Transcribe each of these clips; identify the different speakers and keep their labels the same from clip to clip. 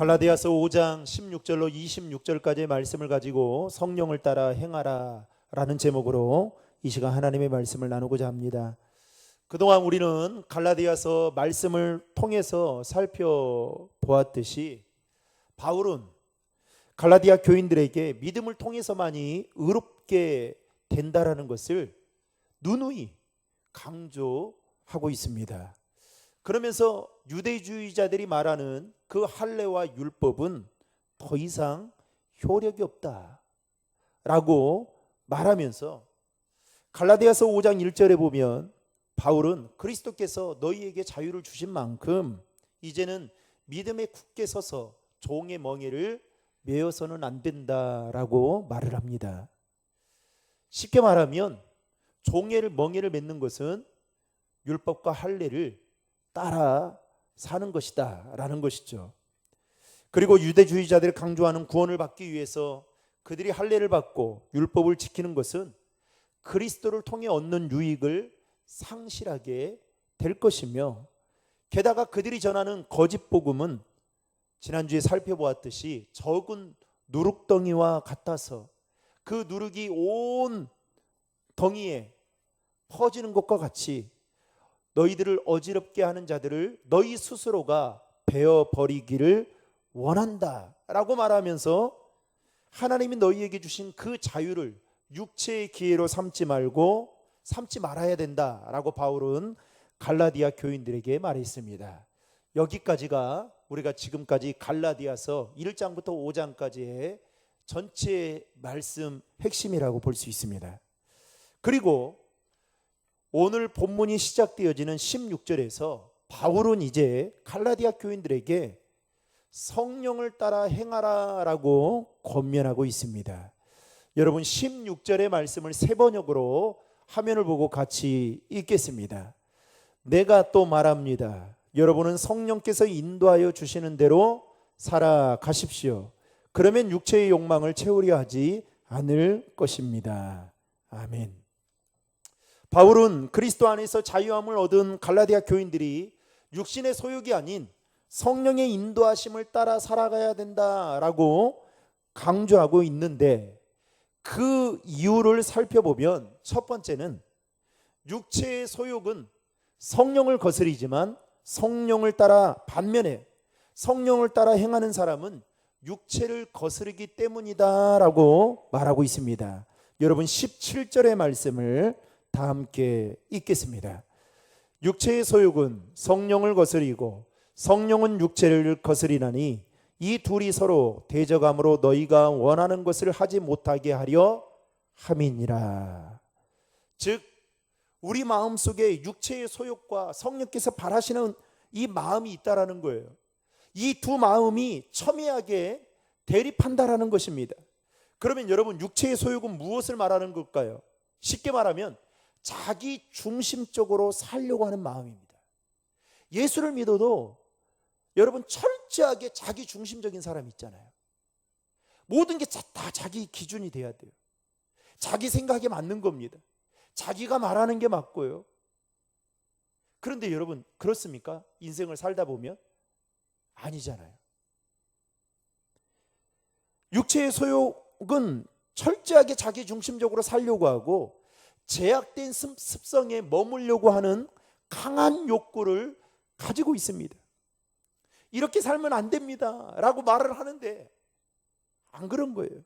Speaker 1: 갈라디아서 5장 16절로 26절까지의 말씀을 가지고 성령을 따라 행하라 라는 제목으로 이 시간 하나님의 말씀을 나누고자 합니다. 그동안 우리는 갈라디아서 말씀을 통해서 살펴보았듯이 바울은 갈라디아 교인들에게 믿음을 통해서만이 의롭게 된다라는 것을 누누이 강조하고 있습니다. 그러면서 유대주의자들이 말하는 그 할례와 율법은 더 이상 효력이 없다라고 말하면서 갈라디아서 5장 1절에 보면 바울은 그리스도께서 너희에게 자유를 주신 만큼 이제는 믿음에 굳게 서서 종의 멍에를 메어서는 안 된다라고 말을 합니다. 쉽게 말하면 종의 멍에를 맺는 것은 율법과 할례를 따라 사는 것이다 라는 것이죠. 그리고 유대주의자들이 강조하는 구원을 받기 위해서 그들이 할례를 받고 율법을 지키는 것은 그리스도를 통해 얻는 유익을 상실하게 될 것이며, 게다가 그들이 전하는 거짓 복음은 지난주에 살펴보았듯이 적은 누룩덩이와 같아서 그 누룩이 온 덩이에 퍼지는 것과 같이 너희들을 어지럽게 하는 자들을 너희 스스로가 베어버리기를 원한다 라고 말하면서 하나님이 너희에게 주신 그 자유를 육체의 기회로 삼지 말아야 된다 라고 바울은 갈라디아 교인들에게 말했습니다. 여기까지가 우리가 지금까지 갈라디아서 1장부터 5장까지의 전체 말씀 핵심이라고 볼 수 있습니다. 그리고 오늘 본문이 시작되어지는 16절에서 바울은 이제 갈라디아 교인들에게 성령을 따라 행하라 라고 권면하고 있습니다. 여러분 16절의 말씀을 세 번역으로 화면을 보고 같이 읽겠습니다. 내가 또 말합니다. 여러분은 성령께서 인도하여 주시는 대로 살아가십시오. 그러면 육체의 욕망을 채우려 하지 않을 것입니다. 아멘. 바울은 그리스도 안에서 자유함을 얻은 갈라디아 교인들이 육신의 소욕이 아닌 성령의 인도하심을 따라 살아가야 된다라고 강조하고 있는데, 그 이유를 살펴보면 첫 번째는 육체의 소욕은 성령을 거스리지만 반면에 성령을 따라 행하는 사람은 육체를 거스르기 때문이다라고 말하고 있습니다. 여러분 17절의 말씀을 다 함께 읽겠습니다. 육체의 소욕은 성령을 거스리고 성령은 육체를 거스리나니 이 둘이 서로 대적함으로 너희가 원하는 것을 하지 못하게 하려 함이니라. 즉 우리 마음속에 육체의 소욕과 성령께서 바라시는 이 마음이 있다라는 거예요. 이 두 마음이 첨예하게 대립한다라는 것입니다. 그러면 여러분 육체의 소욕은 무엇을 말하는 걸까요? 쉽게 말하면 자기 중심적으로 살려고 하는 마음입니다. 예수를 믿어도 여러분 철저하게 자기 중심적인 사람이 있잖아요. 모든 게 다 자기 기준이 돼야 돼요. 자기 생각에 맞는 겁니다. 자기가 말하는 게 맞고요. 그런데 여러분 그렇습니까? 인생을 살다 보면 아니잖아요. 육체의 소욕은 철저하게 자기 중심적으로 살려고 하고 제약된 습성에 머물려고 하는 강한 욕구를 가지고 있습니다. 이렇게 살면 안 됩니다 라고 말을 하는데 안 그런 거예요.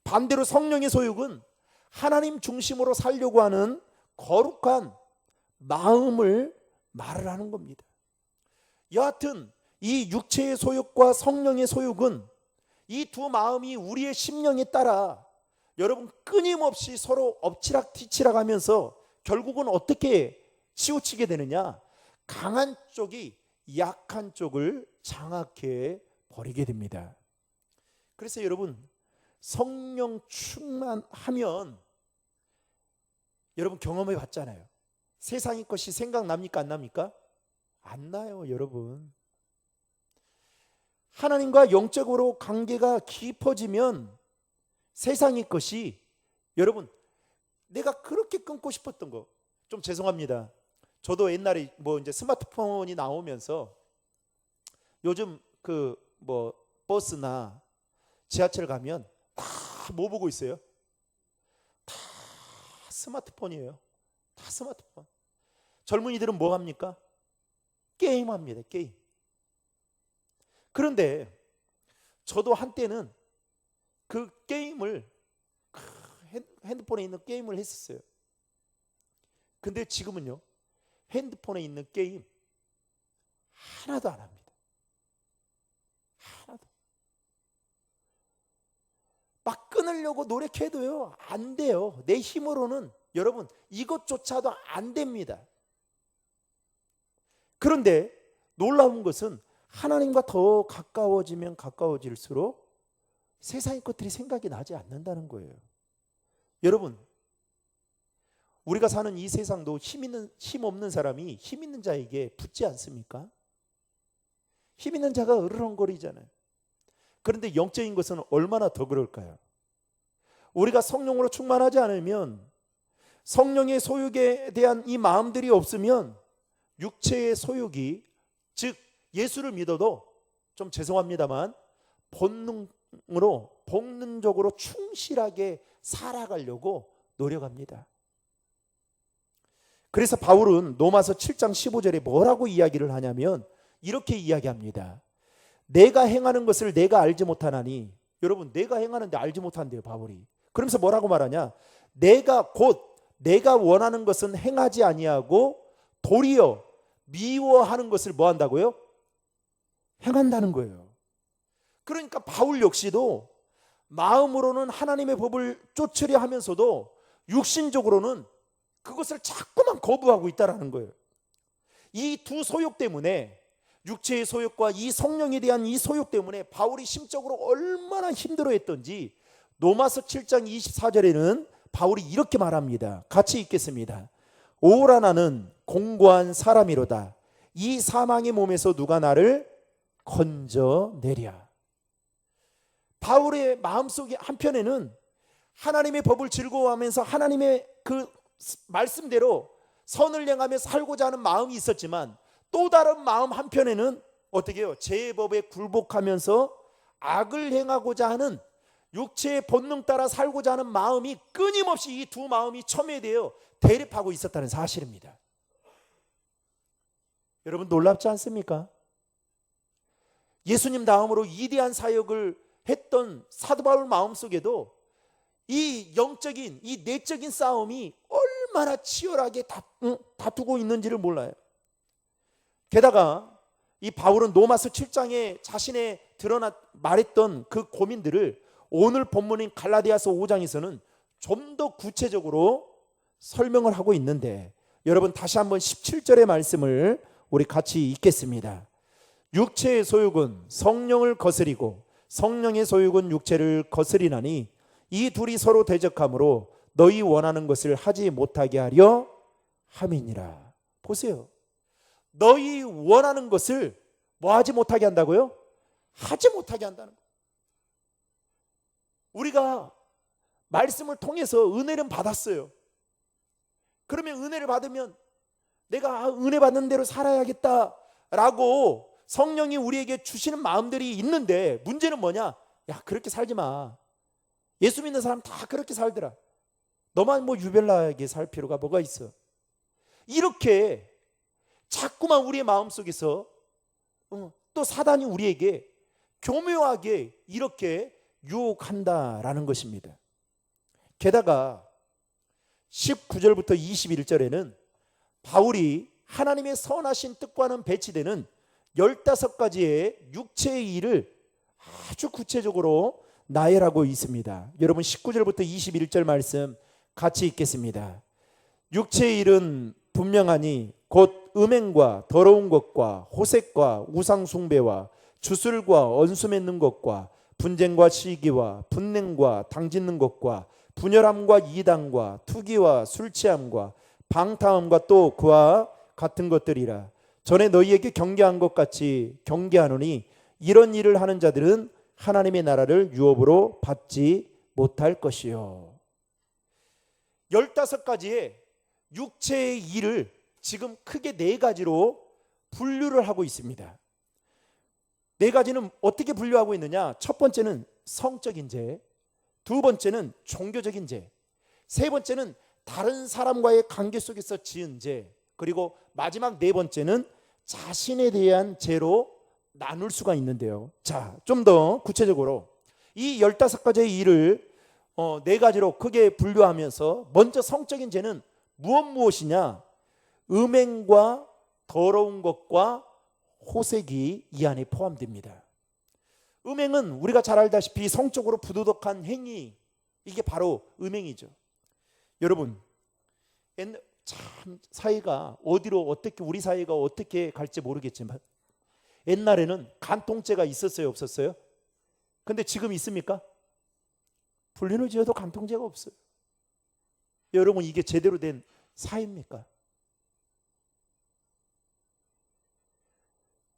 Speaker 1: 반대로 성령의 소욕은 하나님 중심으로 살려고 하는 거룩한 마음을 말을 하는 겁니다. 여하튼 이 육체의 소욕과 성령의 소욕은 이 두 마음이 우리의 심령에 따라 여러분 끊임없이 서로 엎치락뒤치락 하면서 결국은 어떻게 치우치게 되느냐? 강한 쪽이 약한 쪽을 장악해 버리게 됩니다. 그래서 여러분 성령 충만하면 여러분 경험해 봤잖아요. 세상의 것이 생각납니까? 안 납니까? 안 나요, 여러분. 하나님과 영적으로 관계가 깊어지면 세상의 것이 여러분 내가 그렇게 끊고 싶었던 거, 좀 죄송합니다. 저도 옛날에 이제 스마트폰이 나오면서 요즘 그 뭐 버스나 지하철 가면 다 뭐 보고 있어요? 다 스마트폰이에요. 다 스마트폰. 젊은이들은 뭐 합니까? 게임합니다. 게임. 그런데 저도 한때는 그 게임을 핸드폰에 있는 게임을 했었어요. 근데 지금은요, 핸드폰에 있는 게임 하나도 안 합니다. 하나도. 막 끊으려고 노력해도요, 안 돼요. 내 힘으로는 여러분 이것조차도 안 됩니다. 그런데 놀라운 것은 하나님과 더 가까워지면 가까워질수록 세상의 것들이 생각이 나지 않는다는 거예요. 여러분, 우리가 사는 이 세상도 힘 없는 사람이 힘 있는 자에게 붙지 않습니까? 힘 있는 자가 으르렁거리잖아요. 그런데 영적인 것은 얼마나 더 그럴까요? 우리가 성령으로 충만하지 않으면, 성령의 소욕에 대한 이 마음들이 없으면 육체의 소욕이, 즉 예수를 믿어도 좀 죄송합니다만 본능적으로 충실하게 살아가려고 노력합니다. 그래서 바울은 로마서 7장 15절에 뭐라고 이야기를 하냐면 이렇게 이야기합니다. 내가 행하는 것을 내가 알지 못하나니. 여러분, 내가 행하는데 알지 못한대요, 바울이. 그러면서 뭐라고 말하냐? 내가 원하는 것은 행하지 아니하고 도리어 미워하는 것을 뭐 한다고요? 행한다는 거예요. 그러니까 바울 역시도 마음으로는 하나님의 법을 쫓으려 하면서도 육신적으로는 그것을 자꾸만 거부하고 있다라는 거예요. 이 두 소욕 때문에, 육체의 소욕과 이 성령에 대한 이 소욕 때문에 바울이 심적으로 얼마나 힘들어했던지 로마서 7장 24절에는 바울이 이렇게 말합니다. 같이 읽겠습니다. 오라 나는 공고한 사람이로다. 이 사망의 몸에서 누가 나를 건져내랴. 바울의 마음속에 한편에는 하나님의 법을 즐거워하면서 하나님의 그 말씀대로 선을 행하며 살고자 하는 마음이 있었지만, 또 다른 마음 한편에는 어떻게 해요? 죄의 법에 굴복하면서 악을 행하고자 하는, 육체의 본능 따라 살고자 하는 마음이 끊임없이, 이 두 마음이 첨예되어 대립하고 있었다는 사실입니다. 여러분, 놀랍지 않습니까? 예수님 다음으로 위대한 사역을 했던 사도 바울 마음속에도 이 영적인, 이 내적인 싸움이 얼마나 치열하게 다투고 있는지를 몰라요. 게다가 이 바울은 로마서 7장에 자신의 말했던 그 고민들을 오늘 본문인 갈라디아서 5장에서는 좀 더 구체적으로 설명을 하고 있는데, 여러분 다시 한번 17절의 말씀을 우리 같이 읽겠습니다. 육체의 소욕은 성령을 거스리고 성령의 소욕은 육체를 거스리나니 이 둘이 서로 대적하므로 너희 원하는 것을 하지 못하게 하려 함이니라. 보세요. 너희 원하는 것을 뭐 하지 못하게 한다고요? 하지 못하게 한다는 거예요. 우리가 말씀을 통해서 은혜를 받았어요. 그러면 은혜를 받으면 내가 은혜 받는 대로 살아야겠다라고 성령이 우리에게 주시는 마음들이 있는데, 문제는 뭐냐? 야, 그렇게 살지 마. 예수 믿는 사람 다 그렇게 살더라. 너만 뭐 유별나게 살 필요가 뭐가 있어? 이렇게 자꾸만 우리의 마음속에서 또 사단이 우리에게 교묘하게 이렇게 유혹한다라는 것입니다. 게다가 19절부터 21절에는 바울이 하나님의 선하신 뜻과는 배치되는 15가지의 육체의 일을 아주 구체적으로 나열하고 있습니다. 여러분 19절부터 21절 말씀 같이 읽겠습니다. 육체의 일은 분명하니 곧 음행과 더러운 것과 호색과 우상숭배와 주술과 언수 맺는 것과 분쟁과 시기와 분냉과 당짓는 것과 분열함과 이단과 투기와 술취함과 방탕함과 또 그와 같은 것들이라. 전에 너희에게 경계한 것 같이 경계하노니 이런 일을 하는 자들은 하나님의 나라를 유업으로 받지 못할 것이요. 15가지의 육체의 일을 지금 크게 4가지로 분류를 하고 있습니다. 네 가지는 어떻게 분류하고 있느냐? 첫 번째는 성적인 죄, 두 번째는 종교적인 죄, 세 번째는 다른 사람과의 관계 속에서 지은 죄, 그리고 마지막 네 번째는 자신에 대한 죄로 나눌 수가 있는데요. 자, 좀 더 구체적으로 이 15가지의 일을 네 가지로 크게 분류하면서, 먼저 성적인 죄는 무엇이냐? 음행과 더러운 것과 호색이 이 안에 포함됩니다. 음행은 우리가 잘 알다시피 성적으로 부도덕한 행위, 이게 바로 음행이죠. 여러분, 참 사회가 어디로 어떻게, 우리 사회가 어떻게 갈지 모르겠지만 옛날에는 간통죄가 있었어요, 없었어요? 근데 지금 있습니까? 불륜을 지어도 간통죄가 없어요. 여러분, 이게 제대로 된 사회입니까?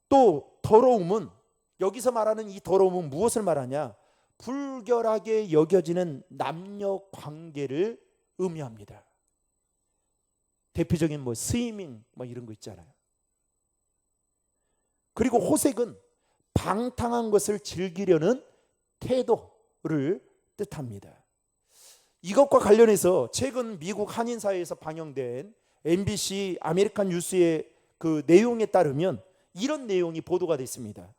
Speaker 1: 또 더러움은, 여기서 말하는 이 더러움은 무엇을 말하냐? 불결하게 여겨지는 남녀 관계를 의미합니다. 대표적인 스위밍 이런 거 있잖아요. 그리고 호색은 방탕한 것을 즐기려는 태도를 뜻합니다. 이것과 관련해서 최근 미국 한인사회에서 방영된 MBC 아메리칸 뉴스의 그 내용에 따르면 이런 내용이 보도가 됐습니다.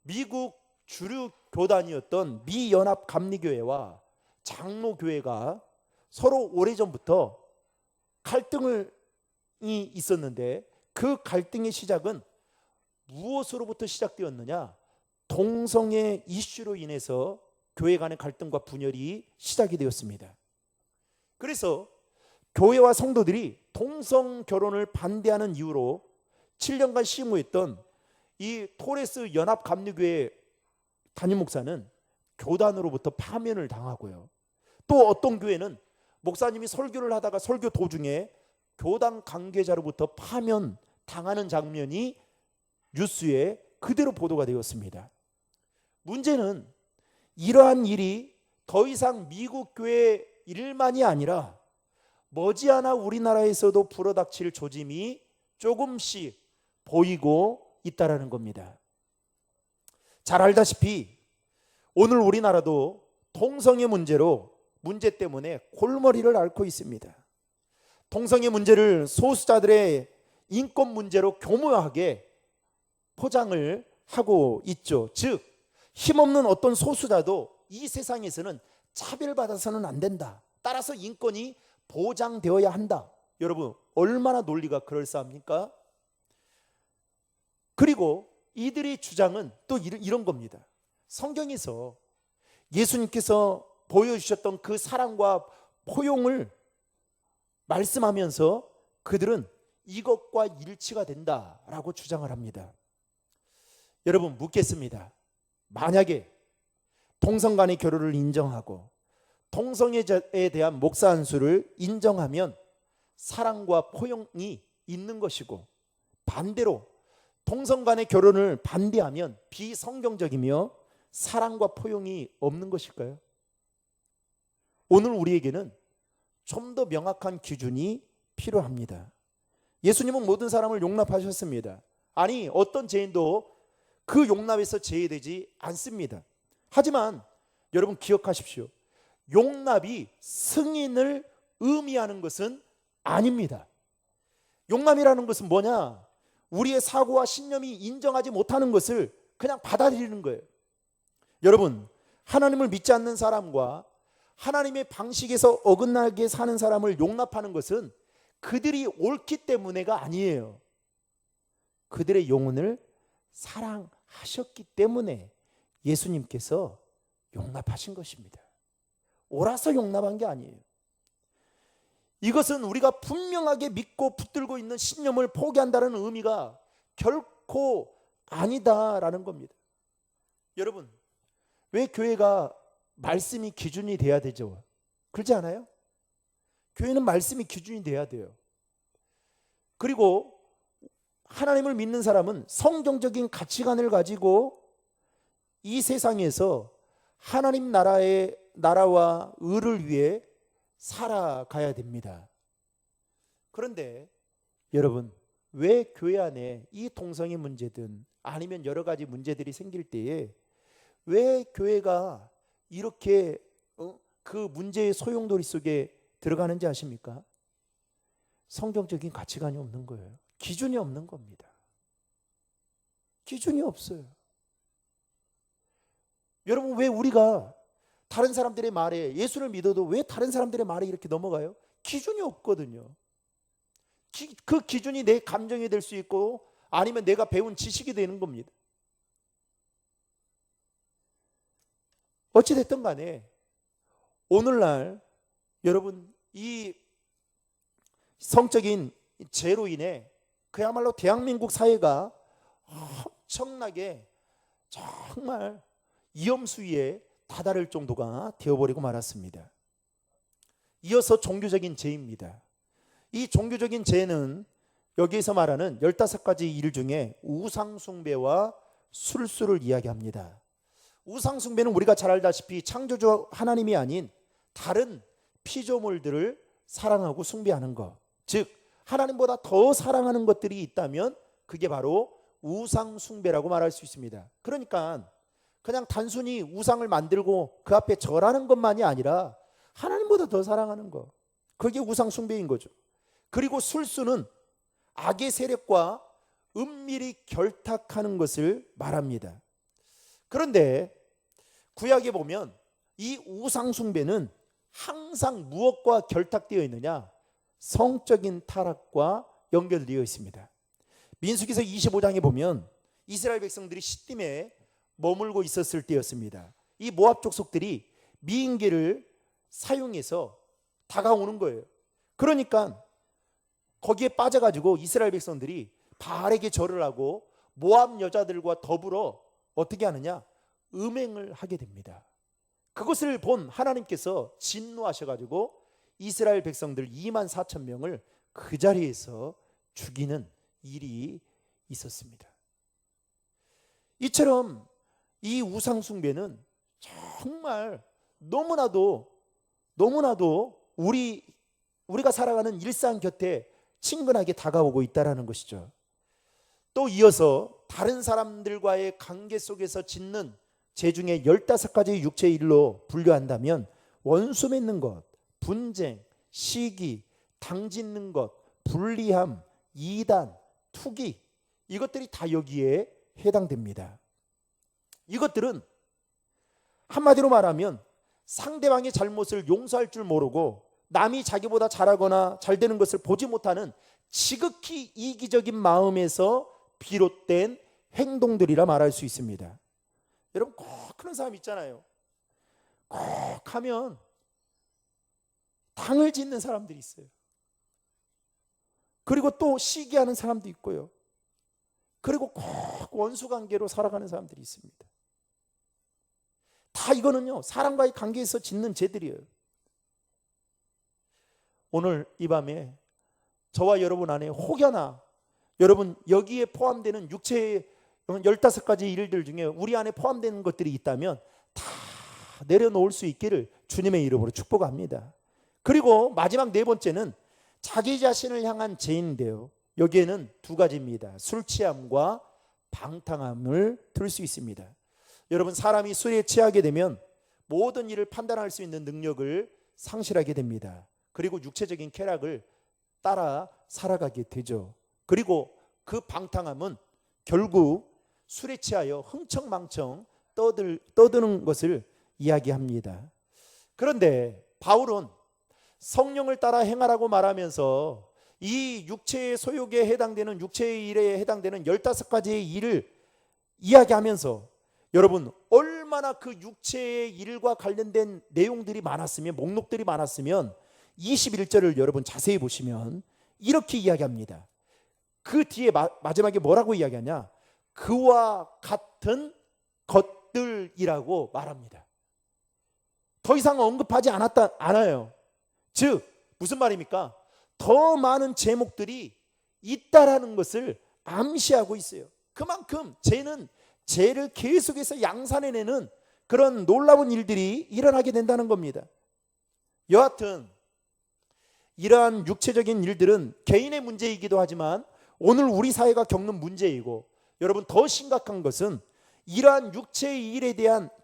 Speaker 1: 미국 주류 교단이었던 미연합 감리교회와 장로교회가 서로 오래전부터 갈등이 있었는데, 그 갈등의 시작은 무엇으로부터 시작되었느냐? 동성애 이슈로 인해서 교회 간의 갈등과 분열이 시작이 되었습니다. 그래서 교회와 성도들이 동성 결혼을 반대하는 이유로 7년간 심무했던 이 토레스 연합 감리교회 담임 목사는 교단으로부터 파면을 당하고요. 또 어떤 교회는 목사님이 설교를 하다가 설교 도중에 교단 관계자로부터 파면 당하는 장면이 뉴스에 그대로 보도가 되었습니다. 문제는 이러한 일이 더 이상 미국 교회 일만이 아니라 머지않아 우리나라에서도 불어닥칠 조짐이 조금씩 보이고 있다라는 겁니다. 잘 알다시피 오늘 우리나라도 동성애 문제 때문에 골머리를 앓고 있습니다. 동성애 문제를 소수자들의 인권 문제로 교묘하게 포장을 하고 있죠. 즉, 힘없는 어떤 소수자도 이 세상에서는 차별받아서는 안 된다. 따라서 인권이 보장되어야 한다. 여러분, 얼마나 논리가 그럴싸합니까? 그리고 이들의 주장은 또 이런 겁니다. 성경에서 예수님께서 보여주셨던 그 사랑과 포용을 말씀하면서 그들은 이것과 일치가 된다라고 주장을 합니다. 여러분, 묻겠습니다. 만약에 동성 간의 결혼을 인정하고 동성애자에 대한 목사 안수를 인정하면 사랑과 포용이 있는 것이고, 반대로 동성 간의 결혼을 반대하면 비성경적이며 사랑과 포용이 없는 것일까요? 오늘 우리에게는 좀 더 명확한 기준이 필요합니다. 예수님은 모든 사람을 용납하셨습니다. 아니, 어떤 죄인도 그 용납에서 제외되지 않습니다. 하지만 여러분 기억하십시오. 용납이 승인을 의미하는 것은 아닙니다. 용납이라는 것은 뭐냐? 우리의 사고와 신념이 인정하지 못하는 것을 그냥 받아들이는 거예요. 여러분, 하나님을 믿지 않는 사람과 하나님의 방식에서 어긋나게 사는 사람을 용납하는 것은 그들이 옳기 때문에가 아니에요. 그들의 영혼을 사랑하셨기 때문에 예수님께서 용납하신 것입니다. 옳아서 용납한 게 아니에요. 이것은 우리가 분명하게 믿고 붙들고 있는 신념을 포기한다는 의미가 결코 아니다라는 겁니다. 여러분, 왜 교회가 말씀이 기준이 돼야 되죠? 그렇지 않아요? 교회는 말씀이 기준이 돼야 돼요. 그리고 하나님을 믿는 사람은 성경적인 가치관을 가지고 이 세상에서 하나님 나라와 의를 위해 살아가야 됩니다. 그런데 여러분, 왜 교회 안에 이 동성애 문제든 아니면 여러 가지 문제들이 생길 때에 왜 교회가 이렇게 그 문제의 소용돌이 속에 들어가는지 아십니까? 성경적인 가치관이 없는 거예요. 기준이 없는 겁니다. 기준이 없어요. 여러분, 왜 우리가 다른 사람들의 말에, 예수를 믿어도 왜 다른 사람들의 말에 이렇게 넘어가요? 기준이 없거든요. 그 기준이 내 감정이 될 수 있고 아니면 내가 배운 지식이 되는 겁니다. 어찌됐든 간에 오늘날 여러분, 이 성적인 죄로 인해 그야말로 대한민국 사회가 엄청나게 정말 위험수위에 다다를 정도가 되어버리고 말았습니다. 이어서 종교적인 죄입니다. 이 종교적인 죄는 여기에서 말하는 15가지 일 중에 우상숭배와 술수를 이야기합니다. 우상숭배는 우리가 잘 알다시피 창조주 하나님이 아닌 다른 피조물들을 사랑하고 숭배하는 것, 즉 하나님보다 더 사랑하는 것들이 있다면 그게 바로 우상숭배라고 말할 수 있습니다. 그러니까 그냥 단순히 우상을 만들고 그 앞에 절하는 것만이 아니라 하나님보다 더 사랑하는 것, 그게 우상숭배인 거죠. 그리고 술수는 악의 세력과 은밀히 결탁하는 것을 말합니다. 그런데 구약에 보면 이 우상숭배는 항상 무엇과 결탁되어 있느냐? 성적인 타락과 연결되어 있습니다. 민수기서 25장에 보면 이스라엘 백성들이 시딤에 머물고 있었을 때였습니다. 이 모압 족속들이 미인계를 사용해서 다가오는 거예요. 그러니까 거기에 빠져가지고 이스라엘 백성들이 바알에게 절을 하고 모압 여자들과 더불어 어떻게 하느냐? 음행을 하게 됩니다. 그것을 본 하나님께서 진노하셔가지고 이스라엘 백성들 24,000명을 그 자리에서 죽이는 일이 있었습니다. 이처럼 이 우상숭배는 정말 너무나도 우리가 살아가는 일상 곁에 친근하게 다가오고 있다는 것이죠. 또 이어서 다른 사람들과의 관계 속에서 짓는 죄 중에 15가지 육체의 일로 분류한다면 원수 맺는 것, 분쟁, 시기, 당짓는 것, 불리함, 이단, 투기, 이것들이 다 여기에 해당됩니다. 이것들은 한마디로 말하면 상대방의 잘못을 용서할 줄 모르고 남이 자기보다 잘하거나 잘 되는 것을 보지 못하는 지극히 이기적인 마음에서 비롯된 행동들이라 말할 수 있습니다. 여러분, 꼭 그런 사람 있잖아요. 꼭 하면 당을 짓는 사람들이 있어요. 그리고 또 시기하는 사람도 있고요. 그리고 꼭 원수관계로 살아가는 사람들이 있습니다. 다 이거는요, 사람과의 관계에서 짓는 죄들이에요. 오늘 이 밤에 저와 여러분 안에 혹여나 여러분 여기에 포함되는 육체의 15가지 일들 중에 우리 안에 포함되는 것들이 있다면 다 내려놓을 수 있기를 주님의 이름으로 축복합니다. 그리고 마지막 네 번째는 자기 자신을 향한 죄인데요, 여기에는 두 가지입니다. 술 취함과 방탕함을 들 수 있습니다. 여러분, 사람이 술에 취하게 되면 모든 일을 판단할 수 있는 능력을 상실하게 됩니다. 그리고 육체적인 쾌락을 따라 살아가게 되죠. 그리고 그 방탕함은 결국 술에 취하여 흥청망청 떠드는 것을 이야기합니다. 그런데 바울은 성령을 따라 행하라고 말하면서 이 육체의 소욕에 해당되는, 육체의 일에 해당되는 15가지의 일을 이야기하면서 여러분, 얼마나 그 육체의 일과 관련된 내용들이 많았으면, 목록들이 많았으면 21절을 여러분 자세히 보시면 이렇게 이야기합니다. 그 뒤에 마지막에 뭐라고 이야기하냐? 그와 같은 것들이라고 말합니다. 더 이상 언급하지 않아요. 즉 무슨 말입니까? 더 많은 제목들이 있다라는 것을 암시하고 있어요. 그만큼 죄는 죄를 계속해서 양산해내는 그런 놀라운 일들이 일어나게 된다는 겁니다. 여하튼 이러한 육체적인 일들은 개인의 문제이기도 하지만 오늘 우리 사회가 겪는 문제이고, 여러분 더 심각한 것은 이러한 육체의 일에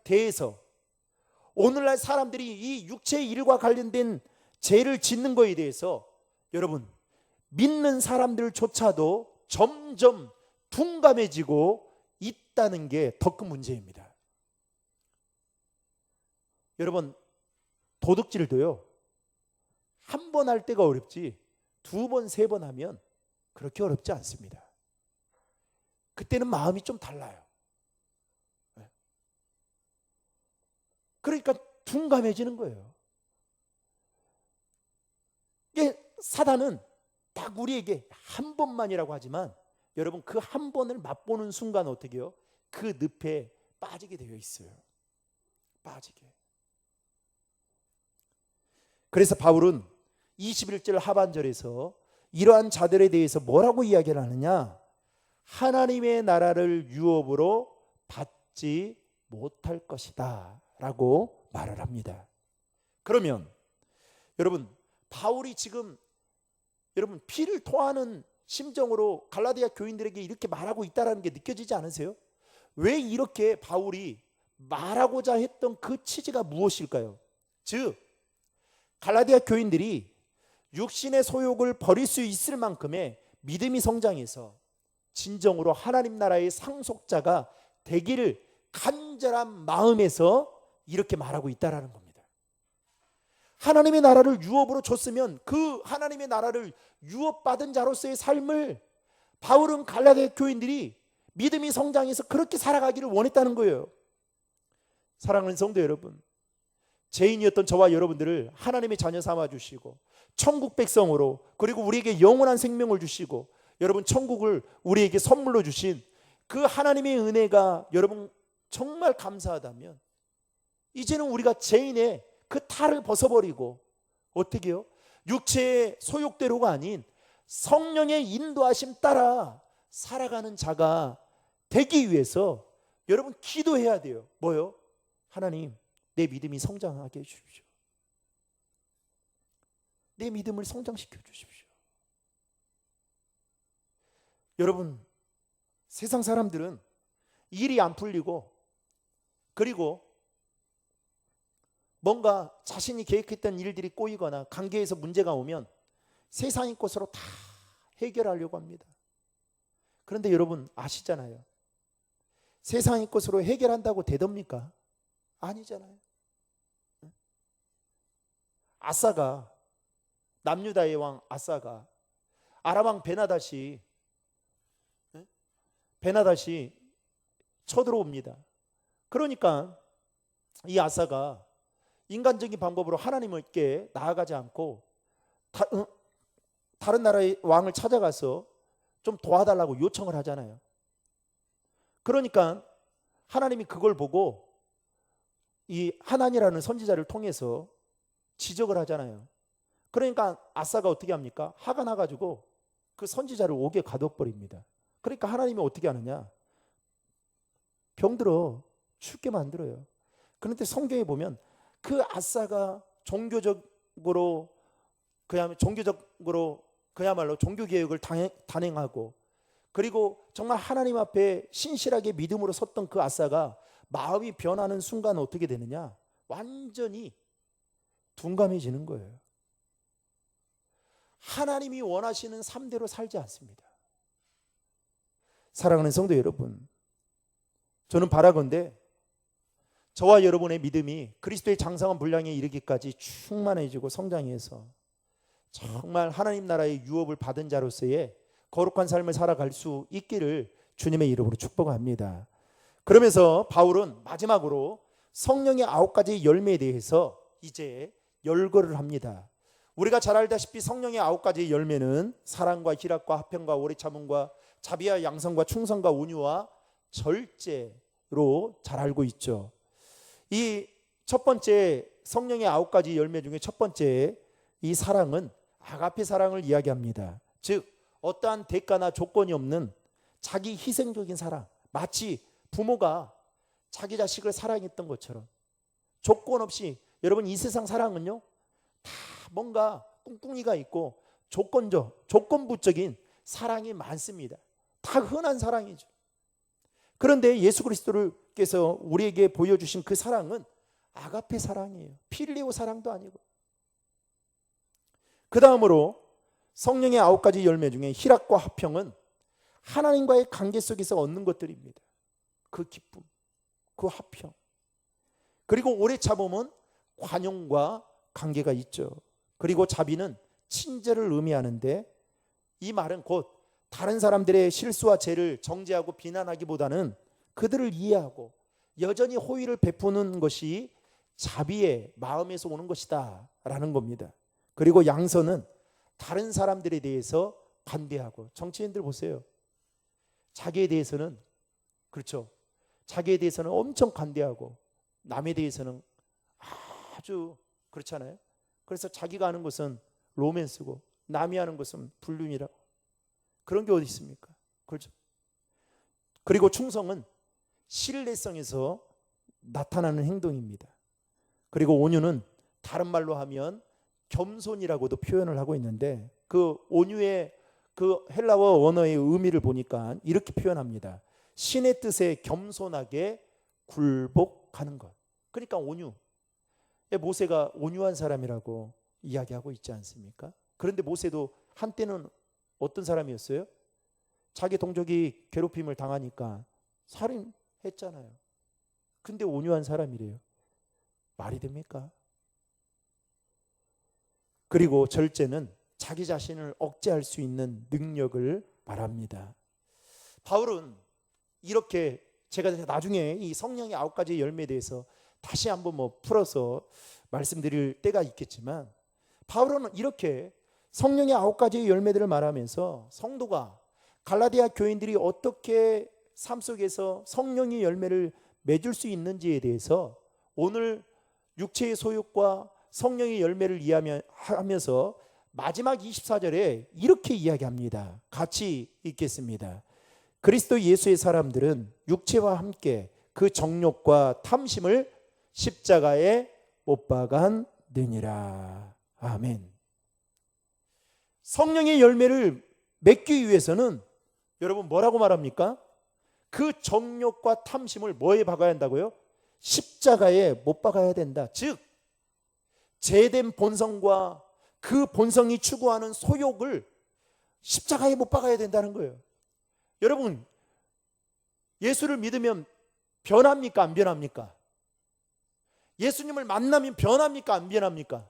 Speaker 1: 대해서 오늘날 사람들이 이 육체의 일과 관련된 죄를 짓는 것에 대해서 여러분 믿는 사람들조차도 점점 둔감해지고 있다는 게 더 큰 문제입니다. 여러분 도둑질도요, 한 번 할 때가 어렵지 두 번, 세 번 하면 그렇게 어렵지 않습니다. 그때는 마음이 좀 달라요. 그러니까 둔감해지는 거예요. 이게 사단은 딱 우리에게 한 번만이라고 하지만 여러분 그 한 번을 맛보는 순간 어떻게 해요? 그 늪에 빠지게 되어 있어요. 빠지게. 그래서 바울은 21절 하반절에서 이러한 자들에 대해서 뭐라고 이야기를 하느냐? 하나님의 나라를 유업으로 받지 못할 것이다 라고 말을 합니다. 그러면 여러분 바울이 지금 여러분 피를 토하는 심정으로 갈라디아 교인들에게 이렇게 말하고 있다는 게 느껴지지 않으세요? 왜 이렇게 바울이 말하고자 했던 그 취지가 무엇일까요? 즉 갈라디아 교인들이 육신의 소욕을 버릴 수 있을 만큼의 믿음이 성장해서 진정으로 하나님 나라의 상속자가 되기를 간절한 마음에서 이렇게 말하고 있다라는 겁니다. 하나님의 나라를 유업으로 줬으면 그 하나님의 나라를 유업받은 자로서의 삶을 바울은 갈라디아 교인들이 믿음이 성장해서 그렇게 살아가기를 원했다는 거예요. 사랑하는 성도 여러분, 죄인이었던 저와 여러분들을 하나님의 자녀 삼아 주시고 천국 백성으로, 그리고 우리에게 영원한 생명을 주시고 여러분 천국을 우리에게 선물로 주신 그 하나님의 은혜가 여러분 정말 감사하다면 이제는 우리가 죄인의 그 탈을 벗어버리고 어떻게 해요? 육체의 소욕대로가 아닌 성령의 인도하심 따라 살아가는 자가 되기 위해서 여러분 기도해야 돼요. 뭐요? 하나님, 내 믿음이 성장하게 해주십시오. 내 믿음을 성장시켜 주십시오. 여러분, 세상 사람들은 일이 안 풀리고 그리고 뭔가 자신이 계획했던 일들이 꼬이거나 관계에서 문제가 오면 세상의 것으로 다 해결하려고 합니다. 그런데 여러분 아시잖아요. 세상의 것으로 해결한다고 되답니까? 아니잖아요. 아사가, 남유다의 왕 아사가 아람왕 베나닷이 쳐들어옵니다. 그러니까 이 아사가 인간적인 방법으로 하나님께 나아가지 않고 다른 나라의 왕을 찾아가서 좀 도와달라고 요청을 하잖아요. 그러니까 하나님이 그걸 보고 이 하나니라는 선지자를 통해서 지적을 하잖아요. 그러니까 아사가 어떻게 합니까? 화가 나가지고 그 선지자를 옥에 가둬버립니다. 그러니까 하나님이 어떻게 하느냐? 병들어 죽게 만들어요. 그런데 성경에 보면 그 아사가 종교적으로 그야말로 종교개혁을 단행하고 그리고 정말 하나님 앞에 신실하게 믿음으로 섰던 그 아사가 마음이 변하는 순간 어떻게 되느냐? 완전히 둔감해지는 거예요. 하나님이 원하시는 삶대로 살지 않습니다. 사랑하는 성도 여러분, 저는 바라건대 저와 여러분의 믿음이 그리스도의 장성한 분량에 이르기까지 충만해지고 성장해서 정말 하나님 나라의 유업을 받은 자로서의 거룩한 삶을 살아갈 수 있기를 주님의 이름으로 축복합니다. 그러면서 바울은 마지막으로 성령의 9가지 열매에 대해서 이제 열거를 합니다. 우리가 잘 알다시피 성령의 9가지 열매는 사랑과 희락과 화평과 오래 참음과 자비와 양성과 충성과 온유와 절제로 잘 알고 있죠. 이 첫 번째 성령의 9가지 열매 중에 첫 번째 이 사랑은 아가페 사랑을 이야기합니다. 즉 어떠한 대가나 조건이 없는 자기 희생적인 사랑, 마치 부모가 자기 자식을 사랑했던 것처럼 조건 없이, 여러분 이 세상 사랑은요 다 뭔가 꿍꿍이가 있고 조건부적인 사랑이 많습니다. 다 흔한 사랑이죠. 그런데 예수 그리스도께서 우리에게 보여주신 그 사랑은 아가페 사랑이에요. 필리오 사랑도 아니고. 그 다음으로 성령의 9가지 열매 중에 희락과 화평은 하나님과의 관계 속에서 얻는 것들입니다. 그 기쁨, 그 화평. 그리고 오래 참음은 관용과 관계가 있죠. 그리고 자비는 친절을 의미하는데, 이 말은 곧 다른 사람들의 실수와 죄를 정죄하고 비난하기보다는 그들을 이해하고 여전히 호의를 베푸는 것이 자비의 마음에서 오는 것이다 라는 겁니다. 그리고 양선은 다른 사람들에 대해서 관대하고, 정치인들 보세요. 자기에 대해서는, 그렇죠, 자기에 대해서는 엄청 관대하고 남에 대해서는 아주 그렇잖아요. 그래서 자기가 하는 것은 로맨스고 남이 하는 것은 불륜이라고. 그런 게 어디 있습니까? 그렇죠. 그리고 충성은 신뢰성에서 나타나는 행동입니다. 그리고 온유는 다른 말로 하면 겸손이라고도 표현을 하고 있는데, 그 온유의 그 헬라어 원어의 의미를 보니까 이렇게 표현합니다. 신의 뜻에 겸손하게 굴복하는 것. 그러니까 온유. 모세가 온유한 사람이라고 이야기하고 있지 않습니까? 그런데 모세도 한때는 어떤 사람이었어요? 자기 동족이 괴롭힘을 당하니까 살인했잖아요. 근데 온유한 사람이래요. 말이 됩니까? 그리고 절제는 자기 자신을 억제할 수 있는 능력을 말합니다. 바울은 이렇게, 제가 나중에 이 성령의 9가지 열매에 대해서 다시 한번 풀어서 말씀드릴 때가 있겠지만, 바울은 이렇게 성령의 9가지 열매들을 말하면서 성도가, 갈라디아 교인들이 어떻게 삶 속에서 성령의 열매를 맺을 수 있는지에 대해서 오늘 육체의 소욕과 성령의 열매를 이해하면서 마지막 24절에 이렇게 이야기합니다. 같이 읽겠습니다. 그리스도 예수의 사람들은 육체와 함께 그 정욕과 탐심을 십자가에 못 박았느니라. 아멘. 성령의 열매를 맺기 위해서는 여러분 뭐라고 말합니까? 그 정욕과 탐심을 뭐에 박아야 한다고요? 십자가에 못 박아야 된다. 즉 죄된 본성과 그 본성이 추구하는 소욕을 십자가에 못 박아야 된다는 거예요. 여러분, 예수를 믿으면 변합니까? 안 변합니까? 예수님을 만나면 변합니까? 안 변합니까?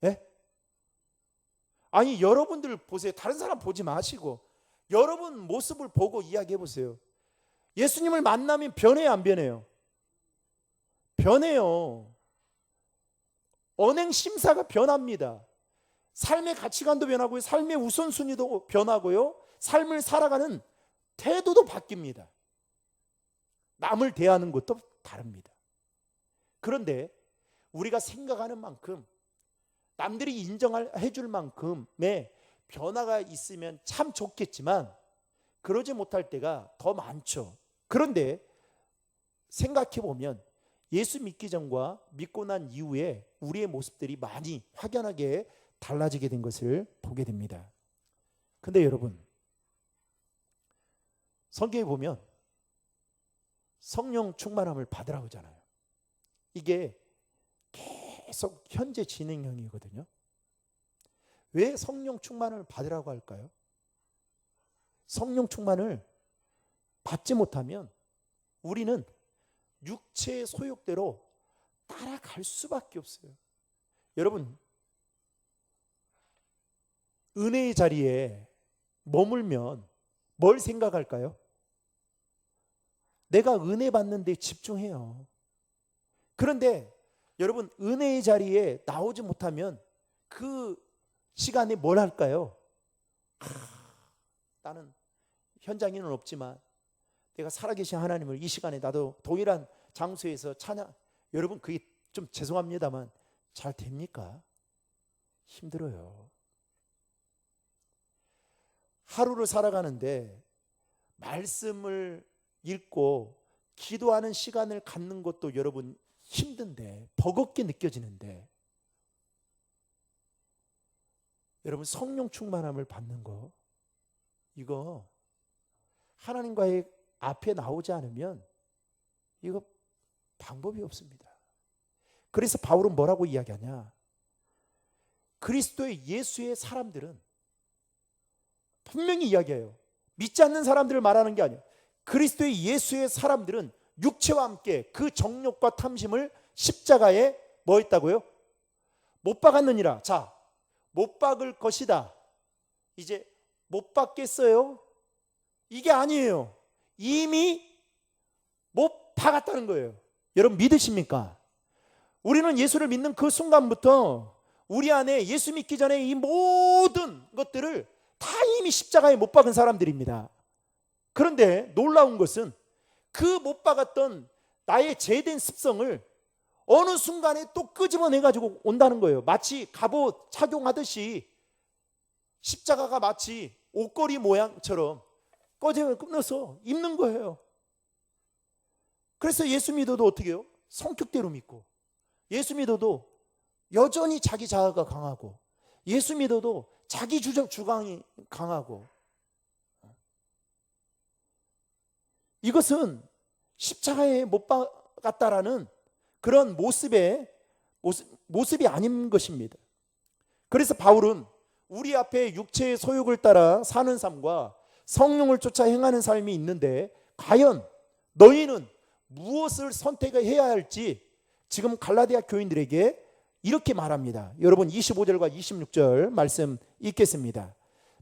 Speaker 1: 예? 아니, 여러분들 보세요. 다른 사람 보지 마시고 여러분 모습을 보고 이야기해 보세요. 예수님을 만나면 변해요, 안 변해요? 변해요. 언행 심사가 변합니다. 삶의 가치관도 변하고요, 삶의 우선순위도 변하고요, 삶을 살아가는 태도도 바뀝니다. 남을 대하는 것도 다릅니다. 그런데 우리가 생각하는 만큼, 남들이 인정해 줄 만큼의 변화가 있으면 참 좋겠지만 그러지 못할 때가 더 많죠. 그런데 생각해 보면 예수 믿기 전과 믿고 난 이후에 우리의 모습들이 많이 확연하게 달라지게 된 것을 보게 됩니다. 근데 여러분, 성경에 보면 성령 충만함을 받으라고 하잖아요. 이게 계속 현재 진행형이거든요. 왜 성령 충만을 받으라고 할까요? 성령 충만을 받지 못하면 우리는 육체의 소욕대로 따라갈 수밖에 없어요. 여러분, 은혜의 자리에 머물면 뭘 생각할까요? 내가 은혜 받는 데 집중해요. 그런데 여러분, 은혜의 자리에 나오지 못하면 그 시간에 뭘 할까요? 나는 현장에는 없지만 내가 살아계신 하나님을 이 시간에 나도 동일한 장소에서 찬양. 여러분, 그게 좀 죄송합니다만 잘 됩니까? 힘들어요. 하루를 살아가는데 말씀을 읽고 기도하는 시간을 갖는 것도 여러분 힘든데, 버겁게 느껴지는데, 여러분 성령 충만함을 받는 거, 이거 하나님과의 앞에 나오지 않으면 이거 방법이 없습니다. 그래서 바울은 뭐라고 이야기하냐? 그리스도의 예수의 사람들은 분명히 이야기해요. 믿지 않는 사람들을 말하는 게 아니에요. 그리스도의 예수의 사람들은 육체와 함께 그 정욕과 탐심을 십자가에 뭐 했다고요? 못 박았느니라. 자, 못 박을 것이다. 이제 못 박겠어요? 이게 아니에요. 이미 못 박았다는 거예요. 여러분 믿으십니까? 우리는 예수를 믿는 그 순간부터 우리 안에 예수 믿기 전에 이 모든 것들을 다 이미 십자가에 못 박은 사람들입니다. 그런데 놀라운 것은 그 못 박았던 나의 죄된 습성을 어느 순간에 또 끄집어내 가지고 온다는 거예요. 마치 갑옷 착용하듯이 십자가가 마치 옷걸이 모양처럼 꺼내서 입는 거예요. 그래서 예수 믿어도 어떻게 해요? 성격대로 믿고, 예수 믿어도 여전히 자기 자아가 강하고, 예수 믿어도 자기 주장이 강하고, 이것은 십자가에 못 박았다라는 그런 모습이 아닌 것입니다. 그래서 바울은 우리 앞에 육체의 소욕을 따라 사는 삶과 성령을 쫓아 행하는 삶이 있는데 과연 너희는 무엇을 선택해야 할지 지금 갈라디아 교인들에게 이렇게 말합니다. 여러분 25절과 26절 말씀 읽겠습니다.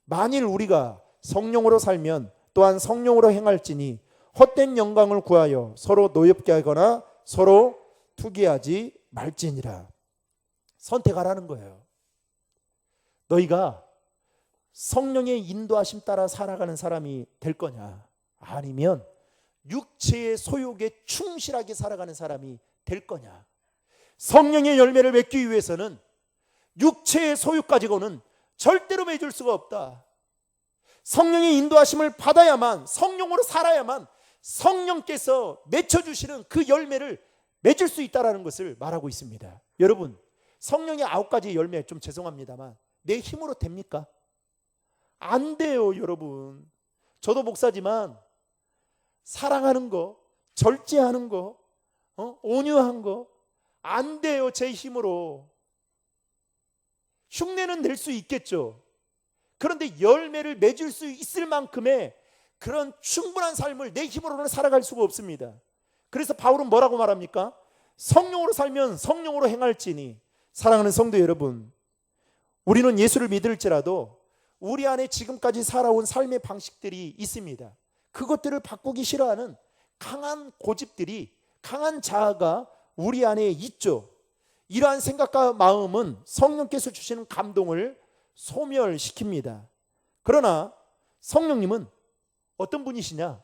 Speaker 1: 만일 우리가 성령으로 살면 또한 성령으로 행할지니 헛된 영광을 구하여 서로 노엽게 하거나 서로 투기하지 말지니라. 선택하라는 거예요. 너희가 성령의 인도하심 따라 살아가는 사람이 될 거냐, 아니면 육체의 소욕에 충실하게 살아가는 사람이 될 거냐. 성령의 열매를 맺기 위해서는 육체의 소욕 가지고는 절대로 맺을 수가 없다. 성령의 인도하심을 받아야만, 성령으로 살아야만 성령께서 맺혀주시는 그 열매를 맺을 수 있다는 것을 말하고 있습니다. 여러분, 성령의 9가지 열매, 좀 죄송합니다만 내 힘으로 됩니까? 안 돼요. 여러분, 저도 목사지만 사랑하는 거, 절제하는 거, 온유한 거 안 돼요. 제 힘으로. 흉내는 낼 수 있겠죠. 그런데 열매를 맺을 수 있을 만큼의 그런 충분한 삶을 내 힘으로는 살아갈 수가 없습니다. 그래서 바울은 뭐라고 말합니까? 성령으로 살면 성령으로 행할지니. 사랑하는 성도 여러분, 우리는 예수를 믿을지라도 우리 안에 지금까지 살아온 삶의 방식들이 있습니다. 그것들을 바꾸기 싫어하는 강한 고집들이, 강한 자아가 우리 안에 있죠. 이러한 생각과 마음은 성령께서 주시는 감동을 소멸시킵니다. 그러나 성령님은 어떤 분이시냐?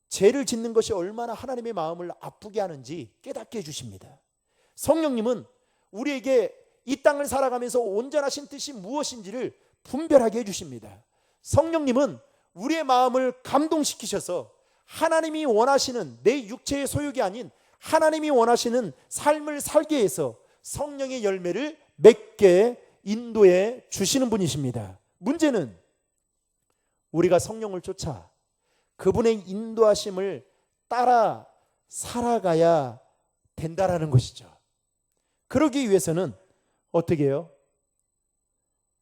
Speaker 1: 죄를 짓는 것이 얼마나 하나님의 마음을 아프게 하는지 깨닫게 해주십니다. 성령님은 우리에게 이 땅을 살아가면서 온전하신 뜻이 무엇인지를 분별하게 해주십니다. 성령님은 우리의 마음을 감동시키셔서 하나님이 원하시는 내 육체의 소욕이 아닌 하나님이 원하시는 삶을 살게 해서 성령의 열매를 맺게 인도해 주시는 분이십니다. 문제는 우리가 성령을 쫓아 그분의 인도하심을 따라 살아가야 된다라는 것이죠. 그러기 위해서는 어떻게 해요?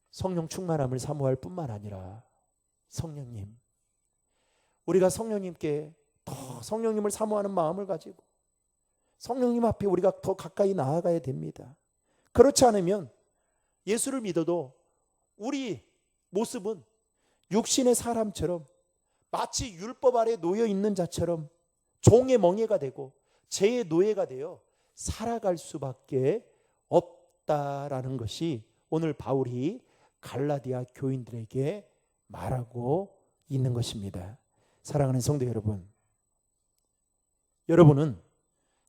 Speaker 1: 성령 충만함을 사모할 뿐만 아니라 성령님, 우리가 성령님께 더 성령님을 사모하는 마음을 가지고 성령님 앞에 우리가 더 가까이 나아가야 됩니다. 그렇지 않으면 예수를 믿어도 우리 모습은 육신의 사람처럼 마치 율법 아래 놓여 있는 자처럼 종의 멍에가 되고 죄의 노예가 되어 살아갈 수밖에 없다라는 것이 오늘 바울이 갈라디아 교인들에게 말하고 있는 것입니다. 사랑하는 성도 여러분, 여러분은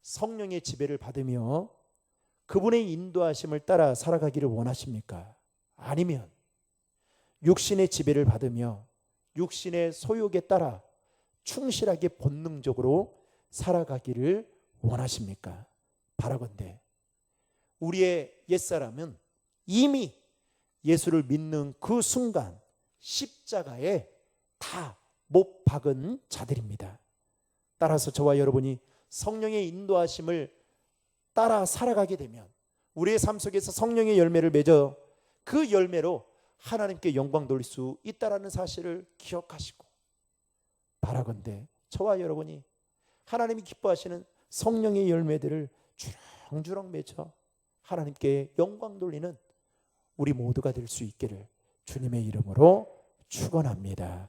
Speaker 1: 성령의 지배를 받으며 그분의 인도하심을 따라 살아가기를 원하십니까? 아니면 육신의 지배를 받으며 육신의 소욕에 따라 충실하게 본능적으로 살아가기를 원하십니까? 바라건대 우리의 옛사람은 이미 예수를 믿는 그 순간 십자가에 다 못 박은 자들입니다. 따라서 저와 여러분이 성령의 인도하심을 따라 살아가게 되면 우리의 삶 속에서 성령의 열매를 맺어 그 열매로 하나님께 영광 돌릴 수 있다라는 사실을 기억하시고, 바라건대 저와 여러분이 하나님이 기뻐하시는 성령의 열매들을 주렁주렁 맺어 하나님께 영광 돌리는 우리 모두가 될 수 있기를 주님의 이름으로 축원합니다.